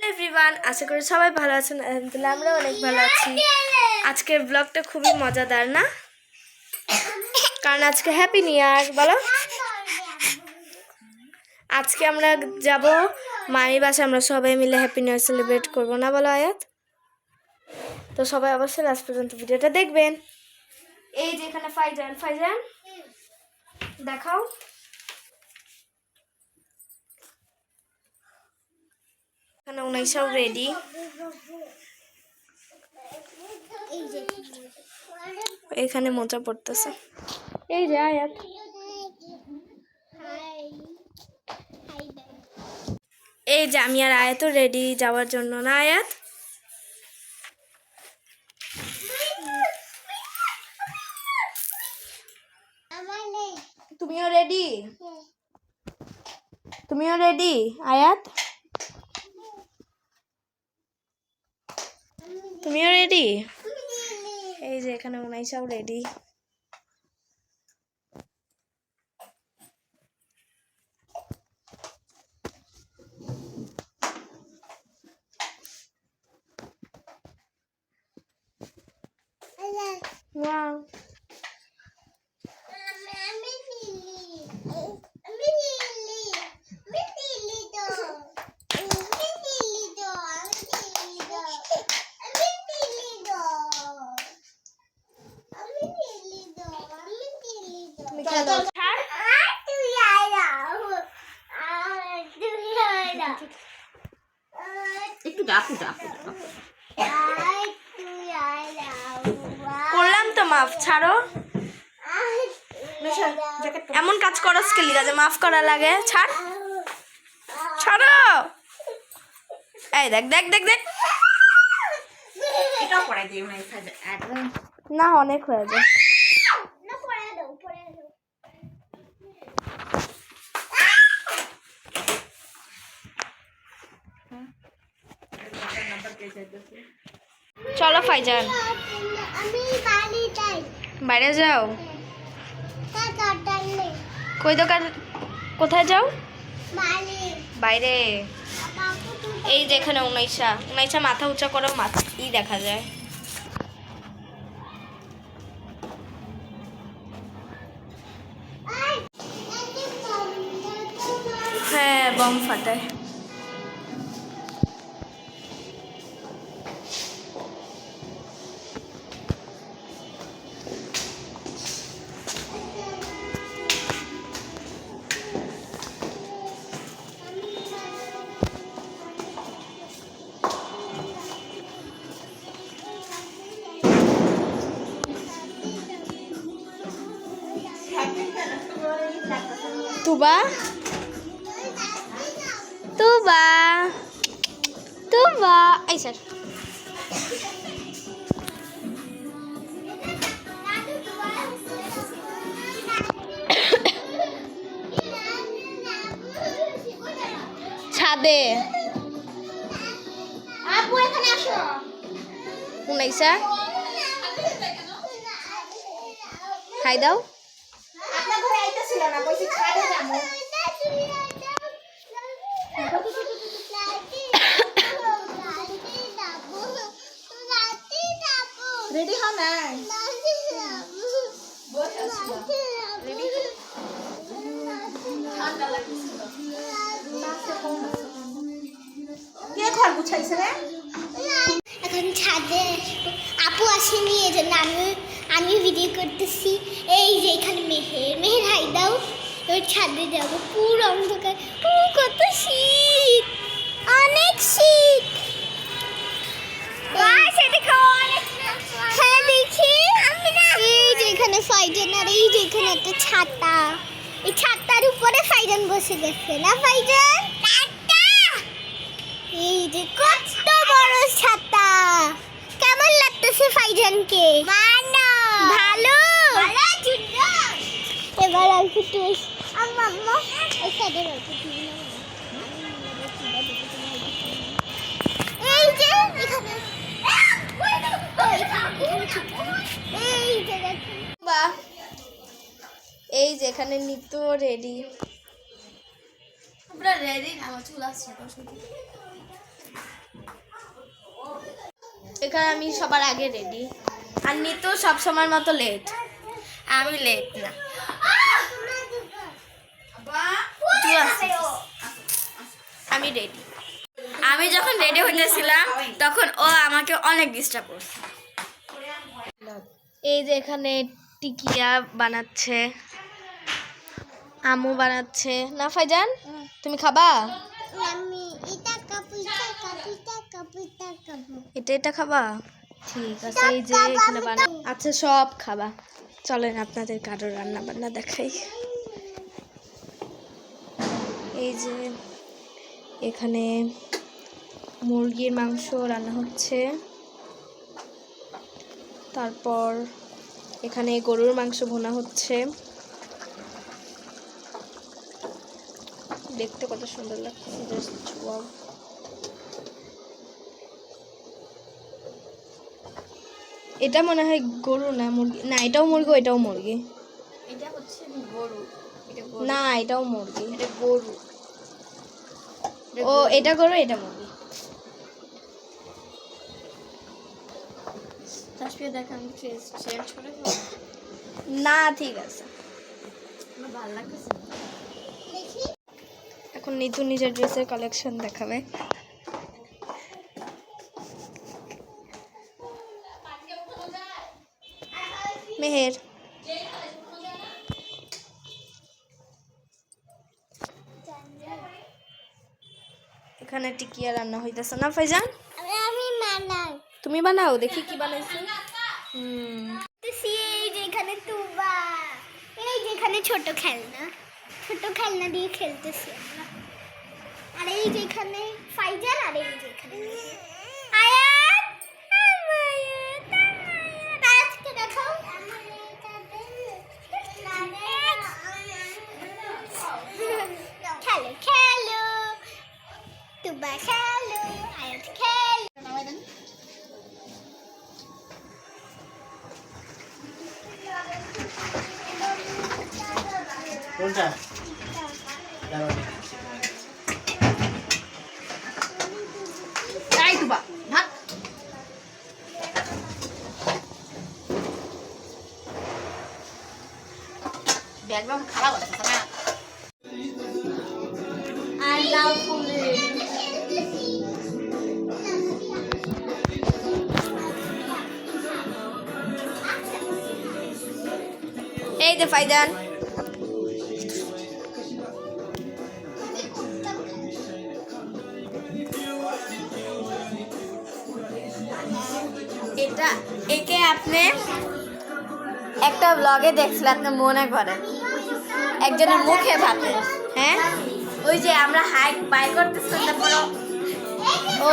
Everyone, আশা করি সবাই ভালো আছেন। আলহামদুলিল্লাহ আমরা অনেক ভালো আছি। আজকের ব্লগটা খুবই মজাদার না, কারণ আজকে হ্যাপি নিউ ইয়ার। বলো, আজকে আমরা যাব মামি বাসা, আমরা সবাই মিলে হ্যাপি নিউ ইয়ার সেলিব্রেট করবো না, বলো আয়াত? তো সবাই অবশ্যই লাস্ট পর্যন্ত ভিডিওটা দেখবেন। এই যে এখানে ফাইজান দেখাও। এখানে উনাইশাও রেডি। এখানে মোজা পড়তেছে। এই যে আয়াত, এই যে আমি আর আয়াতও রেডি যাওয়ার জন্য না আয়াত? তুমিও রেডি? তুমিও রেডি আয়াত? তুমিও রেডি? এই যে এখানে উনাইশাও রেডি। Wow. একটু ডাকু ডাকু করলাম তো, মাফ ছাড়ো। এমন কাজ করো স্কেলি কাজে মাফ করা লাগে। ছাড় ছাড়ো। এই দেখ দেখ দেখ দেখ, এটা পড়াই দিই না অনেক হয়ে যায়। চলো ফাইজান, বাইরে যাও। কই দোকান? কোথায় যাও? বাইরে। এই যে এখানে উনাইশা মাথা উঁচা করো, মাথা কি দেখা যায়। হ্যাঁ, বম ফাটায়। তুবা তুবা তুবা, এই স্যার ছাদে। আপু এখানে আসো। উনাইশা হাই দাও। আপনার ঘরে আইতাছিল না, কইছি ছাদে যাবো। রেডি হও না? রেডি? ঠান্ডা লাগছিল। কে ঘর গুছাইছে রে? এখন ছাদে আপু আসেনি, এই জন্য আমি ভিডিও করতেছি। এই যে এখানে মেহের হাই দাও। এবার ছাদে যাবো, পুরো অন্ধকার। কত শীত, অনেক শীত। হ্যাঁ দেখি। এই যে এখানে ফাইজান, আর এই যে এখানে একটা ছাতা। এই ছাতার উপরে ফাইজান বসে গেছে না ফাইজান? এই যে কত বড় ছাতা। কেমন লাগতেছে ফাইজানকে? ভালো। এবার অল্প একটু আম্মা এই সাইডে অল্প একটু। এই যে এখানে এই যে বা, এই যে এখানে নিত্য রেডি। আমরা রেডি না, আমার চুল আসছে। এখানে আমি সবার আগে রেডি, আর নিতু সব সময়ের মতো লেট, আমি লেট না। আমি রেডি। আমি যখন রেডি হইতেছিলাম তখন ও আমাকে অনেক ডিস্টার্ব করছে। এই যে এখানে টিকিয়া বানাচ্ছে, আমু বানাচ্ছে না। ফাইজান তুমি খাবা? আমি এটা কাপু এটা খাবা? ঠিক আছে। এই যে এখানে বানা আচ্ছা, সব খাবা। চলেন আপনাদের কারো রান্না বান্না দেখাই। এই যে এখানে মুরগির মাংস রান্না হচ্ছে, তারপর এখানে গরুর মাংস ভুনা হচ্ছে। দেখতে কত সুন্দর লাগছে, জাস্ট ওয়াও। এটা মনে হয় গরু না মুরগি, না এটাও মুরগি এটাও মুরগি। এটা হচ্ছে গরু, না এটাও মুরগি। এটা গরু। ও এটা গরু এটা মুরগি। তাসফিয়া দেখান চেঞ্জ করে না ঠিক আছে, আমার ভালো লাগছে। এখন নিতু নিজের ড্রেসের কালেকশন দেখাবে। মেহের এখানে টিকিয়া রান্না হইতেছে না ফাইজান? আমি মানাই তুমি বানাও, দেখি কি বানাইছো। এই যে এখানে তুবা, এই যে এখানে ছোট খেলনা দিয়ে খেলতেছি আমরা। আর এই যে এখানে ফাইজান, আর এই যে এখানে আয়াত। আয়াতকে দেখাও। খেলো খেলো তুবা, খেলো আয়াত, খেলো। কোনটা? তাই তুবা ভাগ ব্যাকগ্রাউন্ড খারাপ আছে না। আর লাউ ফুল এই যে ফাইজান এটা একে আপনি একটা ব্লগে দেখছিলেন, আপনি মনে করেন একজনের মুখে ভাতে, হ্যাঁ ওই যে আমরা হাইক বাই করতেছি, তারপর ও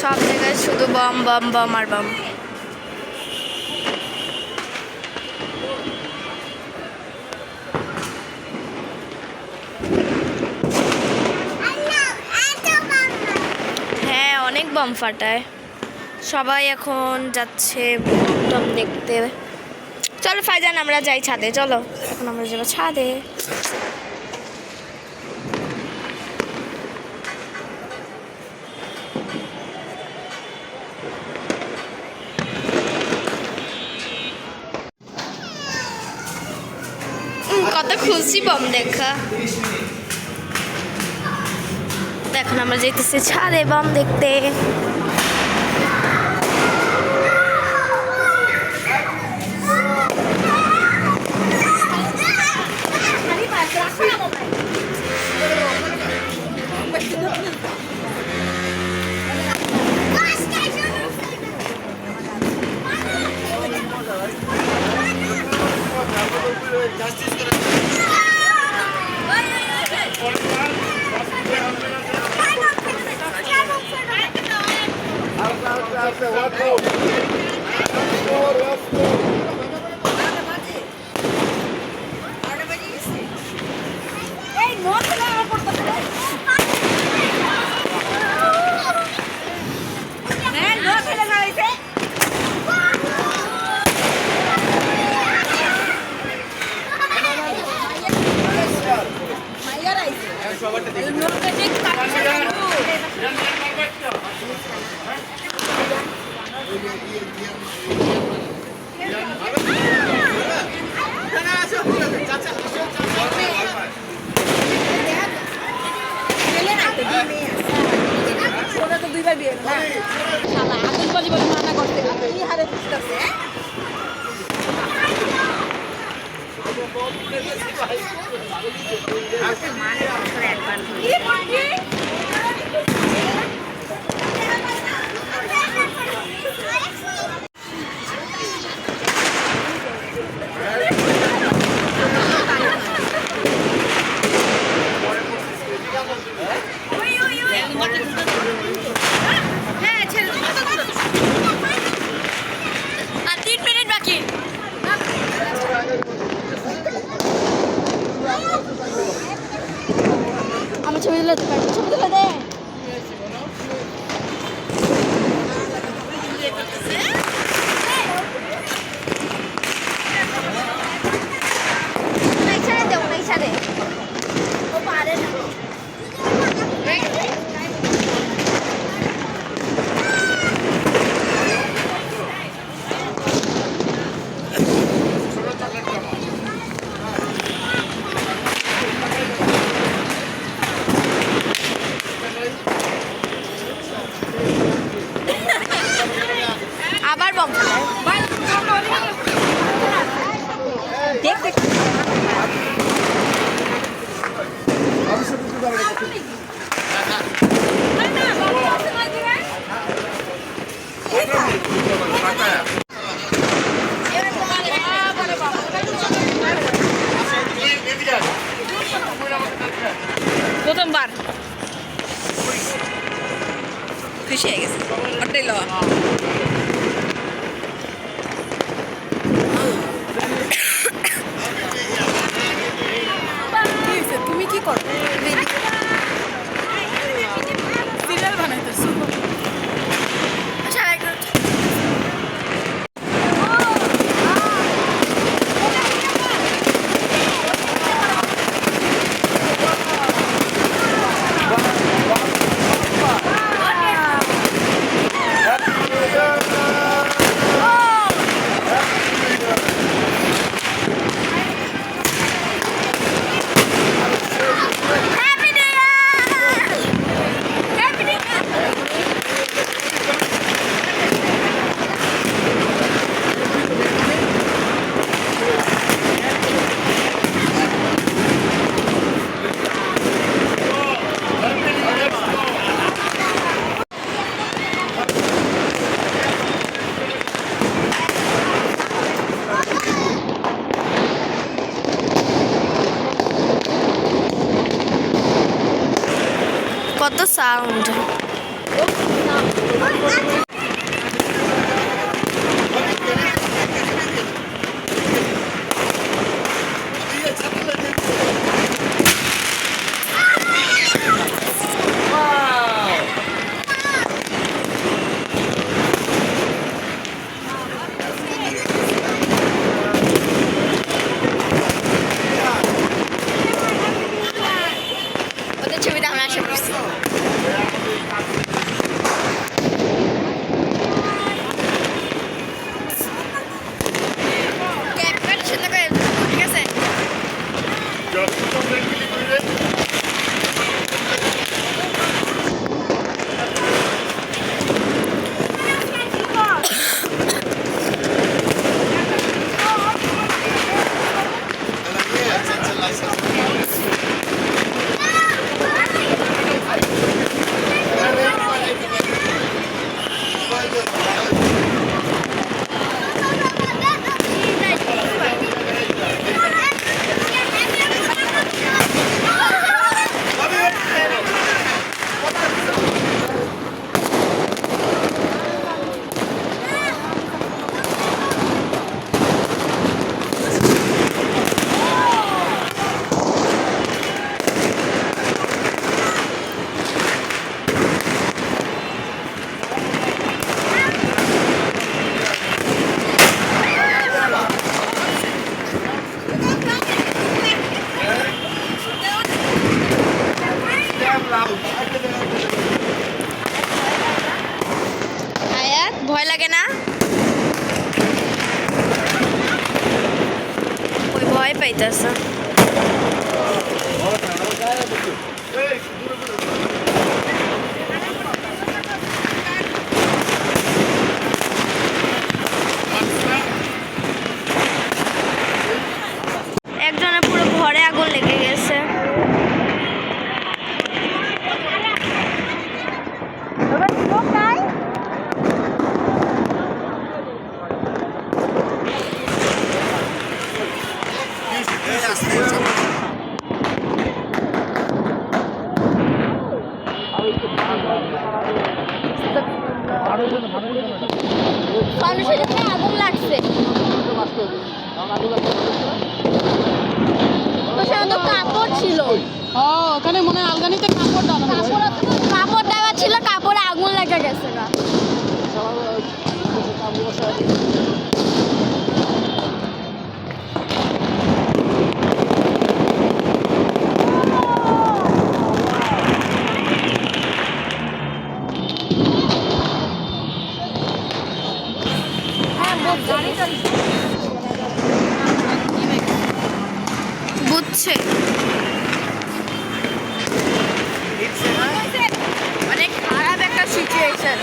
সব জায়গায় শুধু বম বম বম আর বম। হ্যাঁ অনেক বম ফাটায়, সবাই এখন যাচ্ছে বম দেখতে। চলো ফাইজান আমরা যাই ছাদে, চলো এখন আমরা যাবো ছাদে। কত খুশি বম দেখা। এখন আমরা যেতেছি ছাদে বম দেখতে। আর 3 মিনিট বাকি। আমার ছবি তুলে দে, ছবি তুলে দে। আবার বন্ধ দেখ দেখ প্রথমবার খুশি হয়ে গেছে ওটাই লওয়া তুমি কি করো সিরিয়াল বানাইতেছো আচ্ছা কত সাউন্ড ওদের ছবিটা আমরা আশা করছি পাইতেছে। একজনের পুরো ঘরে আগুন লেগে গেছে। মানুষের এখানে আগুন লাগছে, তো কাপড় ছিল। ওখানে মনে হয় আলগানিতে কাপড় দেওয়া ছিল, কাপড়ে আগুন লেগে গেছে গা। বুঝছে অনেক খারাপ একটা সিচুয়েশন।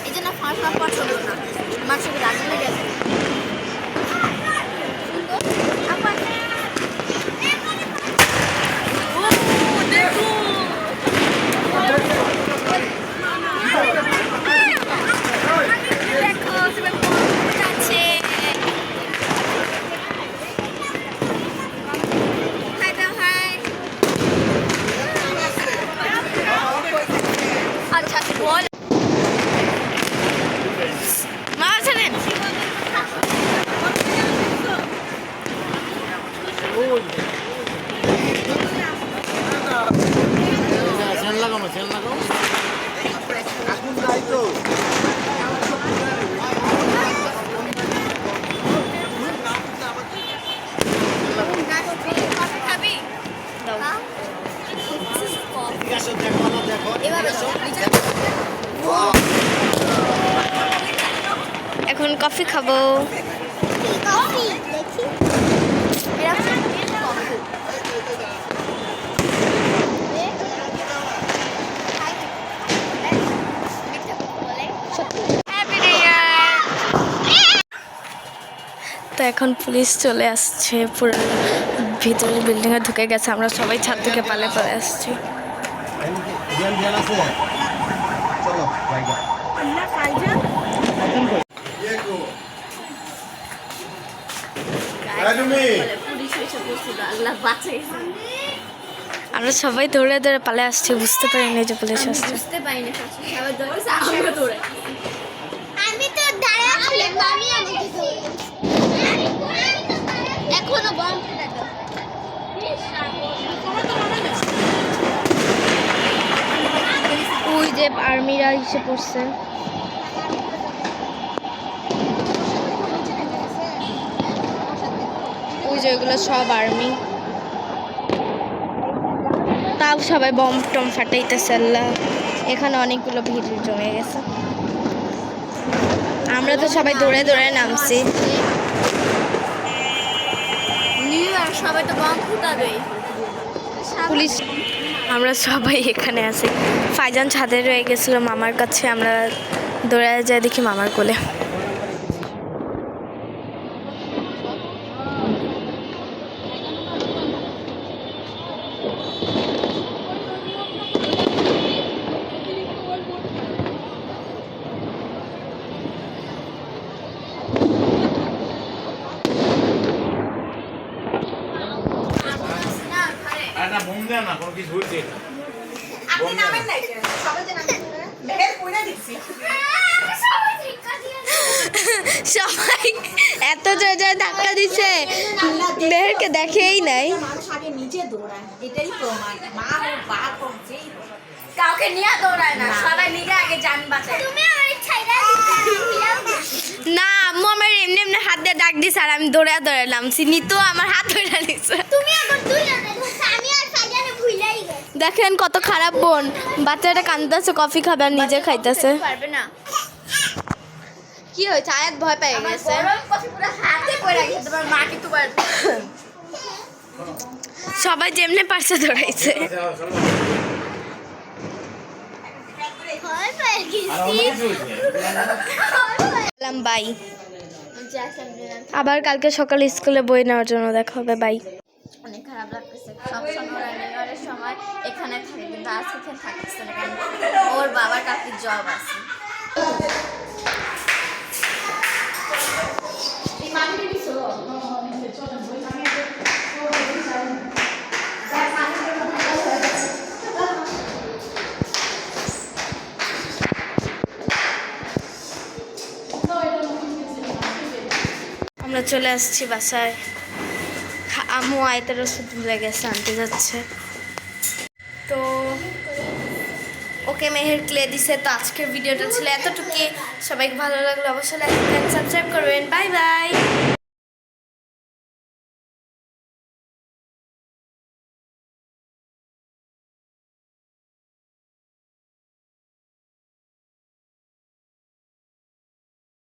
এই জন্য ফার্স্ট হাফ পছন্দ না, আমার সঙ্গে রাজি লেগে গেছে। আচ্ছা বল মা আছেন? এখন কফি খাবো। তো এখন পুলিশ চলে আসছে, পুরো ভিতরে বিল্ডিংয়ে ঢুকে গেছে। আমরা সবাই ছাদ থেকে পালে পড়ে আসছি। আমরা সবাই দৌড়ে দৌড়ে পালে আসছি, বুঝতে পারিনি যে পুলিশ আসছে। আমি তো দাঁড়াচ্ছিলাম, আমি এখনো বন্ধ দেখো। ওই যে আর্মিরা এসে পড়ছে। ওই যে ওইগুলো সব আর্মি, তাও সবাই বম টম ফাটাইতেছে। আল্লাহ, এখানে অনেকগুলো ভিড় জমে গেছে। আমরা তো সবাই দৌড়ে দৌড়ে নামছি। সবাই তো বম ফুটাবে পুলিশ। আমরা সবাই এখানে আছি। ফাইজান ছাদে রয়ে গেছিল মামার কাছে, আমরা দৌড়ে যাই, দেখি মামার কোলে। সবাই এত জোরে জোরে ধাক্কা দিচ্ছে, মেহেরকে দেখেই নাই। মানুষ আগে নিজে দৌড়ায়, এটাই প্রমাণ। মা হোক বাপ হোক যেই হোক, কাউকে নিয়ে দৌড়ায় না, সবাই নিজে আগে জান বাঁচায়। তুমি আমার ছাইরা না, আম্মু আমার এমনি এমনি হাত দিয়ে ডাক দিছে আর আমি দৌড়ে দৌড়ে নামছি। নিতু আমার হাত ধরে নিছে। তুমি আমার দুই হাতে ধরছো, আমি আর ফাইজানে ভুলাই গেছি। দেখেন কত খারাপ বোন, বাচ্চাটা কাঁদতেছে, কফি খাবে আর নিজে খাইতেছে। পারবে না। কি হয়েছে? আয়াত ভয় পেয়ে গেছে। হাতে পড়ে গেছে, তোমার মা কিন্তু সবাই যেমনে পারছে দৌড়াইছে। ভয় পেয়ে গেছি। বাই। আবার কালকে সকালে স্কুলে বই নেওয়ার জন্য দেখা হবে। বাই। অনেক খারাপ লাগতেছে, সবসময় রান্নাঘরের সময় এখানে থাকে, কিন্তু আজকে এখানে থাকতেছে না, কারণ ওর বাবার কাছে জব আছে। আমরা চলে আসছি বাসায়। আম্মু আয়তের ওষুধ ভুলে গেছে, আনতে যাচ্ছে। তো ওকে মেহের ক্লে দিছে। তো আজকের ভিডিওটা ছিল এতটুকুই। সবাইকে ভালো লাগলো অবশ্যই লাইক কমেন্ট সাবস্ক্রাইব করবেন। Bye bye.